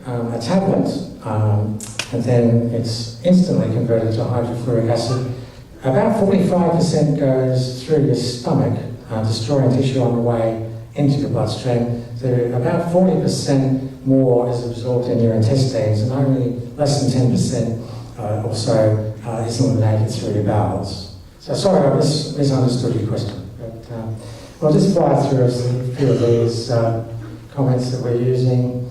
a tablet, and then it's instantly converted to hydrofluoric acid. About 45% goes through your stomach, destroying tissue on the way into your bloodstream. About 40% more is absorbed in your intestines, and only less than 10% or so is eliminated through your bowels. So sorry, I misunderstood your question. But I'll just fly through a few of these comments that we're using.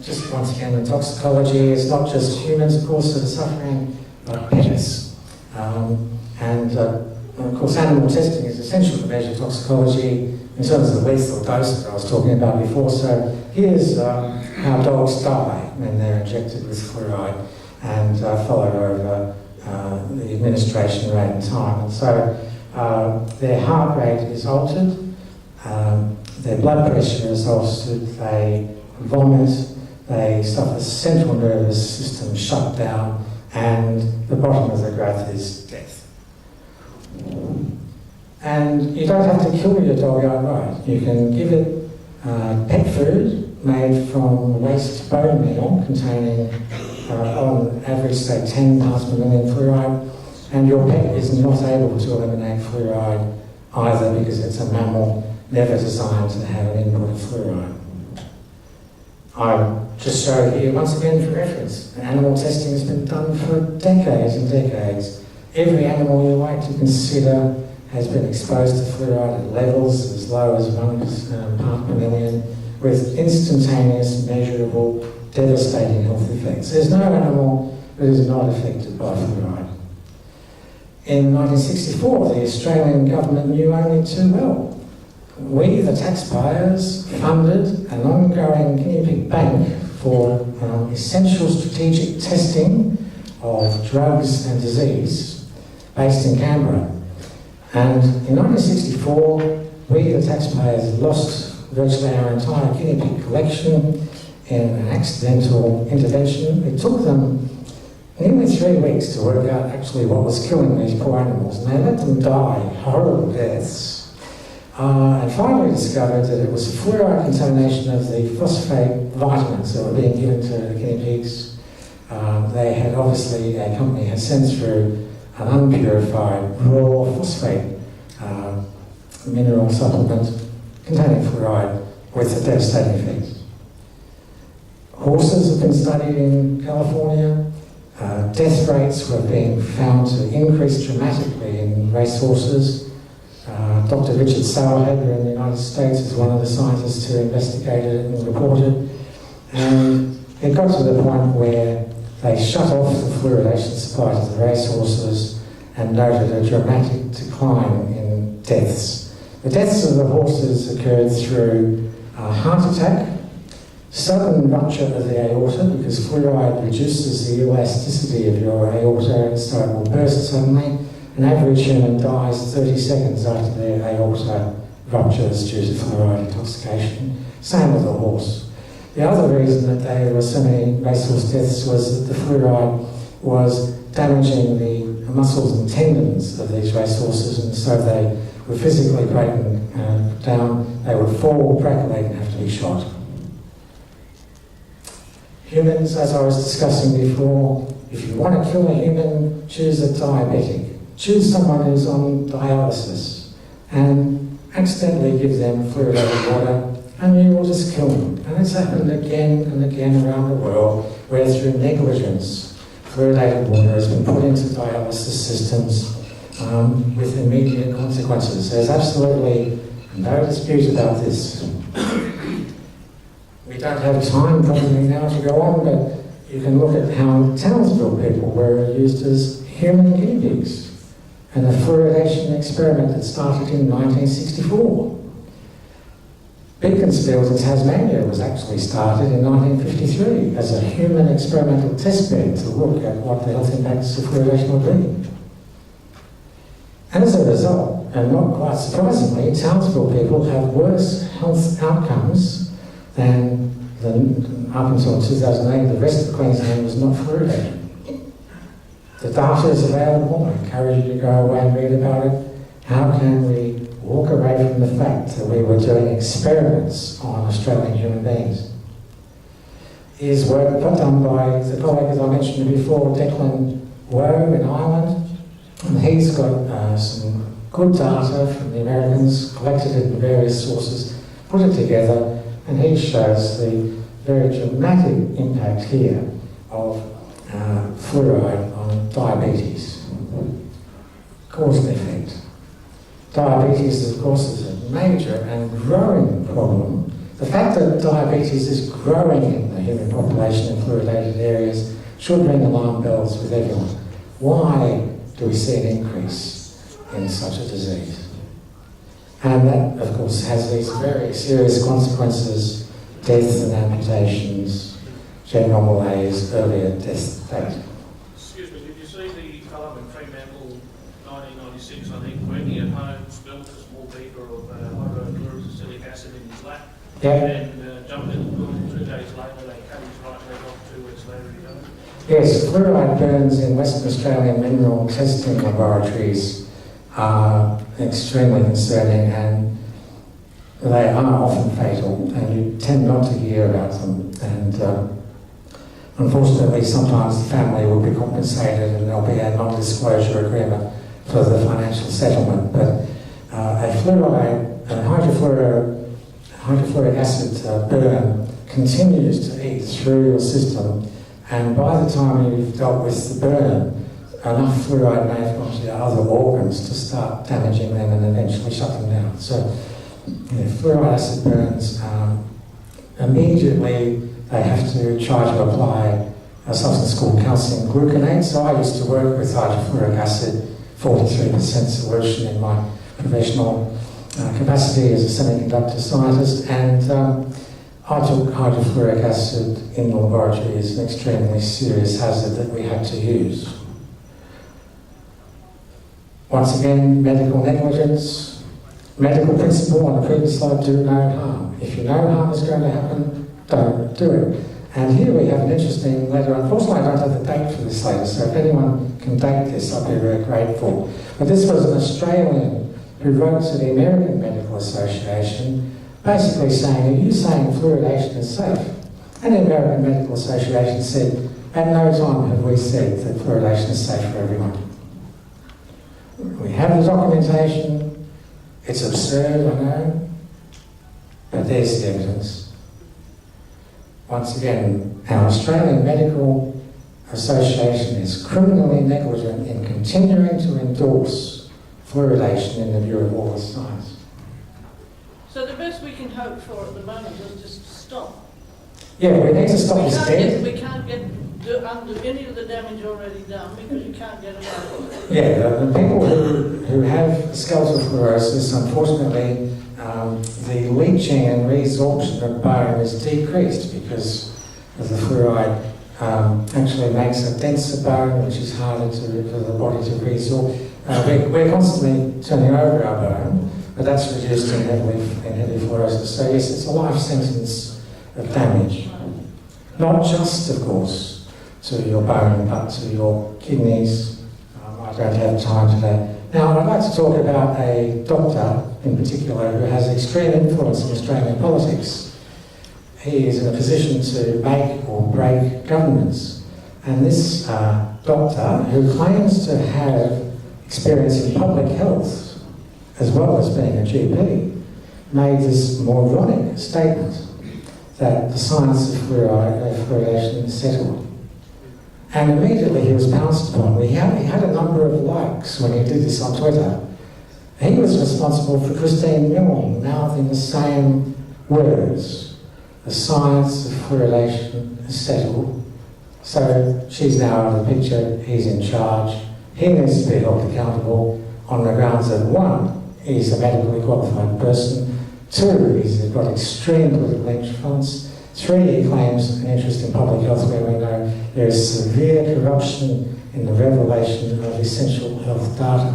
Just once again, the toxicology is not just humans, of course, that are suffering, but pets. And of course, animal testing is essential to measure toxicology in terms of the lethal dose that I was talking about before. So here's how dogs die when they're injected with fluoride, and followed over the administration rate and time. And so their heart rate is altered, their blood pressure is altered, they vomit, they suffer central nervous system shutdown, and the bottom of the graph is death. And you don't have to kill your dog outright. You can give it pet food made from waste bone meal containing, on average, say 10 parts per million fluoride, and your pet is not able to eliminate fluoride either because it's a mammal never designed to have an input of fluoride. I just showed here, once again for reference, animal testing has been done for decades and decades. Every animal you like to consider has been exposed to fluoride at levels as low as 1 part per million, with instantaneous, measurable, devastating health effects. There's no animal that is not affected by fluoride. In 1964, the Australian government knew only too well. We, the taxpayers, funded an ongoing guinea pig bank for essential strategic testing of drugs and disease based in Canberra. And in 1964, we, the taxpayers, lost virtually our entire guinea pig collection in an accidental intervention. It took them nearly 3 weeks to work out actually what was killing these poor animals, and they let them die horrible deaths. And finally discovered that it was fluoride contamination of the phosphate vitamins that were being given to the guinea pigs. They had obviously, a company had sent through an unpurified raw phosphate mineral supplement containing fluoride with a devastating effect. Horses have been studied in California. Death rates were being found to increase dramatically in racehorses. Dr. Richard Sauerheber in the United States is one of the scientists who investigated it and reported. And it got to the point where they shut off the fluoridation supply to the racehorses and noted a dramatic decline in deaths. The deaths of the horses occurred through heart attack, sudden rupture of the aorta, because fluoride reduces the elasticity of your aorta, so it will burst suddenly. An average human dies 30 seconds after their aorta ruptures due to fluoride intoxication. Same with the horse. The other reason that there were so many racehorse deaths was that the fluoride was damaging the muscles and tendons of these racehorses, and so they were physically breaking down. They would fall, crackling, and have to be shot. Humans, as I was discussing before, if you want to kill a human, choose a diabetic. Choose someone who's on dialysis and accidentally give them fluoridated water, and you will just kill them. And it's happened again and again around the world, where through negligence, fluoridated water has been put into dialysis systems with immediate consequences. There's absolutely no dispute about this. We don't have time probably now to go on, but you can look at how Townsville people were used as human guinea pigs, and the fluoridation experiment that started in 1964. Beaconsfield in Tasmania was actually started in 1953 as a human experimental testbed to look at what the health impacts of fluoridation would be. As a result, and not quite surprisingly, Townsville people have worse health outcomes than up until 2008, the rest of Queensland was not fluoridated. The data is available. I encourage you to go away and read about it. How can we walk away from the fact that we were doing experiments on Australian human beings? is work done by the colleague, as I mentioned before, Declan Woe in Ireland. And he's got some good data from the Americans, collected it in various sources, put it together, and he shows the very dramatic impact here of fluoride on diabetes, cause and effect. Diabetes, of course, is a major and growing problem. The fact that diabetes is growing in the human population in fluoridated areas should ring alarm bells with everyone. Why do we see an increase in such a disease? And that, of course, has these very serious consequences: deaths and amputations, general malaise, earlier death date. Excuse me, did you see the fellow in Fremantle, 1996, I think, when he at home spilled a small beaker of hydrochloric acid in his lap? Yeah. And jumped in the pool 2 days later, they cut his right leg off, 2 weeks later he died? Yes, fluoride burns in Western Australian mineral testing laboratories are extremely concerning, and they are often fatal, and you tend not to hear about them. And unfortunately, sometimes the family will be compensated and there'll be a non-disclosure agreement for the financial settlement. But a hydrofluoric acid burn continues to eat through your system, and by the time you've dealt with the burn, enough fluoride may have gone to your other organs to start damaging them and eventually shut them down. So, fluoride acid burns, immediately they have to try to apply a substance called calcium gluconate. So I used to work with hydrofluoric acid, 43% solution in my professional capacity as a semiconductor scientist, and I took hydrofluoric acid in the laboratory as an extremely serious hazard that we had to use. Once again, medical negligence, medical principle on the previous slide: do no harm. If you know harm is going to happen, don't do it. And here we have an interesting letter. Unfortunately, I don't have the date for this letter, so if anyone can date this, I'd be very grateful. But this was an Australian who wrote to the American Medical Association, basically saying, are you saying fluoridation is safe? And the American Medical Association said, at no time have we said that fluoridation is safe for everyone. We have the documentation. It's absurd, I know, but there's the evidence. Once again, our Australian Medical Association is criminally negligent in continuing to endorse fluoridation in the view of all the science. So the best we can hope for at the moment is just to stop. Yeah, we need to stop this death. We can't undo any of the damage already done because you can't get away with it. Yeah, the people who have skeletal fluorosis, unfortunately, the leaching and resorption of bone is decreased because of the fluoride actually makes a denser bone, which is harder for the body to resorb. We're constantly turning over our bone, but that's reduced in heavy fluorosis. So yes, it's a life sentence of damage. Not just, of course, to your bone, but to your kidneys. I don't have time today. Now, I'd like to talk about a doctor in particular who has extreme influence in Australian politics. He is in a position to make or break governments. And this doctor, who claims to have experience in public health as well as being a GP, made this moronic statement that the science of fluoridation is settled. And immediately he was pounced upon. He had a number of likes when he did this on Twitter. He was responsible for Christine Milne mouthing the same words. The science of fluoridation is settled. So she's now out of the picture, he's in charge. He needs to be held accountable on the grounds that 1, he's a medically qualified person. 2, he's got extreme political influence. 3, he claims an interest in public health where we know there is severe corruption in the revelation of essential health data.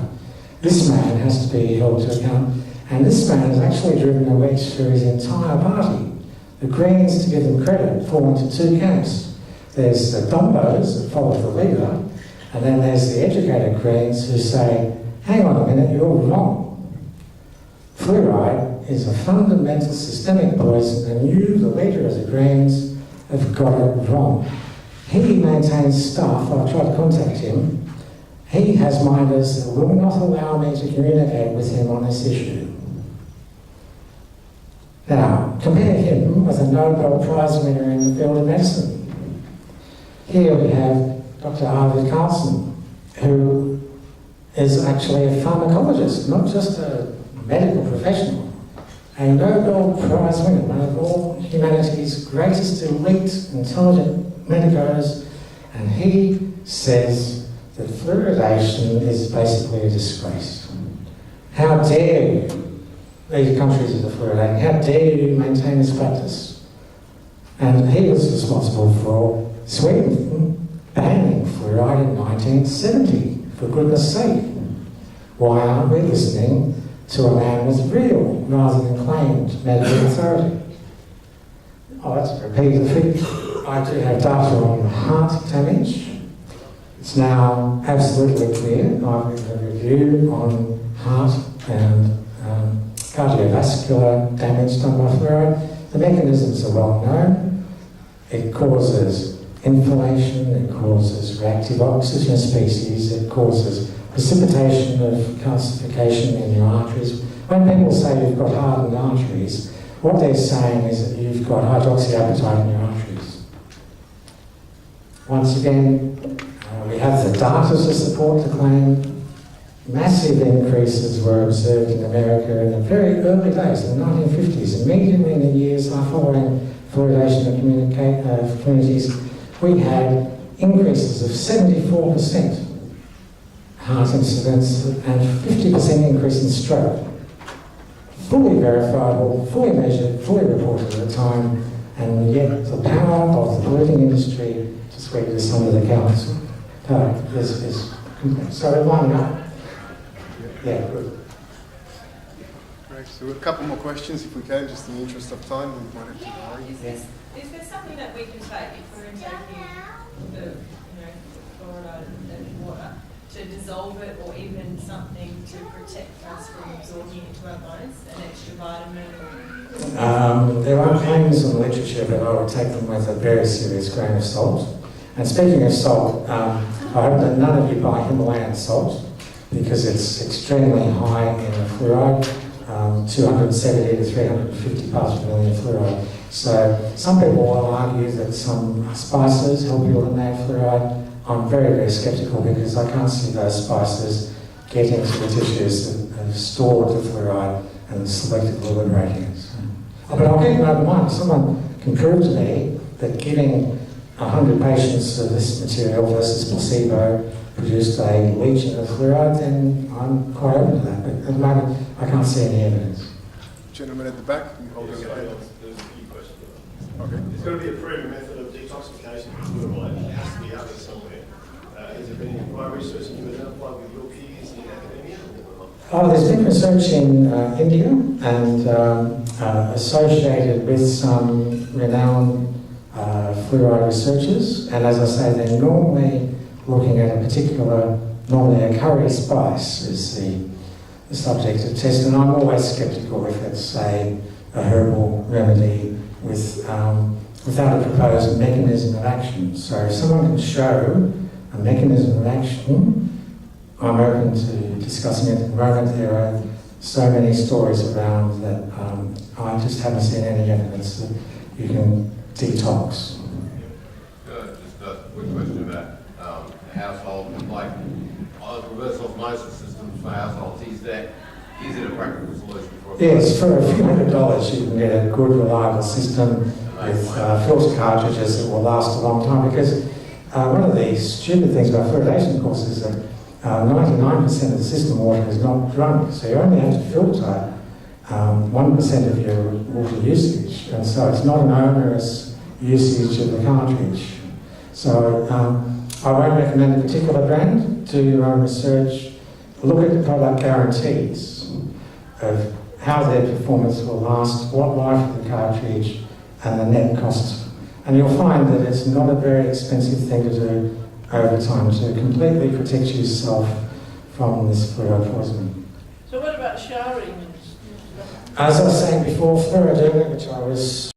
This man has to be held to account, and this man has actually driven a wedge through his entire party. The Greens, to give them credit, fall into 2 camps. There's the Dumbos that follow the leader, and then there's the educated Greens who say, hang on a minute, you're wrong. Fluoride is a fundamental systemic poison, and you, the leader of the Greens, have got it wrong. He maintains staff. I've tried to contact him. He has minders that will not allow me to communicate with him on this issue. Now, compare him with a Nobel Prize winner in the field of medicine. Here we have Dr. Arvid Carlson, who is actually a pharmacologist, not just a medical professional. A Nobel Prize winner, one of all humanity's greatest elite, intelligent medicos, and he says that fluoridation is basically a disgrace. How dare you? These countries are fluoridating. How dare you maintain this practice? And he was responsible for Sweden banning fluoride in 1970, for goodness sake. Why aren't we listening to a man with real, rather than claimed, medical authority? Oh, let's repeat the figure. I do have data on heart damage. It's now absolutely clear. I've got a review on heart and cardiovascular damage done by fluoride. The mechanisms are well known. It causes inflammation, it causes reactive oxygen species, it causes precipitation of calcification in your arteries. When people say you've got hardened arteries, what they're saying is that you've got hydroxyapatite in your arteries. Once again, we have the data to support the claim. Massive increases were observed in America in the very early days, in the 1950s, immediately in the years following fluoridation of communities. We had increases of 74% heart incidence and 50% increase in stroke. Fully verifiable, fully measured, fully reported at the time, and yet the power of the polluting industry to sweep this under the counter so we're lining up. Yeah, good. Great. So a couple more questions, if we can, just in the interest of time. We might have to hurry. Is there something that we can take if we're taking the fluoride in water to dissolve it, or even something to protect us from absorbing it into our bones, an extra vitamin? There are claims in the literature, but I would take them with a very serious grain of salt. And speaking of salt, I hope that none of you buy Himalayan salt, because it's extremely high in fluoride, 270 to 350 parts per million fluoride. So some people will argue that some spices help you eliminate fluoride. I'm very, very sceptical, because I can't see those spices getting to the tissues that have stored the fluoride and selectively liberating it. So, but I'll keep an open mind. If someone can prove to me that giving 100 patients of this material versus placebo produced a leaching of fluoride, then I'm quite open to that. But at the moment, I can't see any evidence. Gentleman at the back, you holding your hand. There's a few questions. Okay. There's got to be a proven method of detoxification of fluoride. It has to be out there somewhere. Has there been any research that you identified with your peers in academia? Oh, there's been research in India and associated with some renowned fluoride researchers. And as I say, they're normally looking at a particular, normally a curry spice is the subject of test. And I'm always sceptical if it's, say, a herbal remedy with, without a proposed mechanism of action. So if someone can show a mechanism of action, I'm open to discussing it. At the moment, there are so many stories around that I just haven't seen any evidence that you can detox. Just a quick question about household, like reverse osmosis systems for households. Is it a practical solution for? Yes, for a few $100 you can get a good, reliable system with filter cartridges that will last a long time. Because one of the stupid things about fluoridation, of course, is that 99% of the system water is not drunk, so you only have to filter 1% of your water usage, and so it's not an onerous usage of the cartridge. So I won't recommend a particular brand. Do your own research. Look at the product guarantees of how their performance will last, what life of the cartridge, and the net cost. And you'll find that it's not a very expensive thing to do over time to completely protect yourself from this fluoride poisoning. So what about showering and stuff? As I was saying before, fluoridation, which I was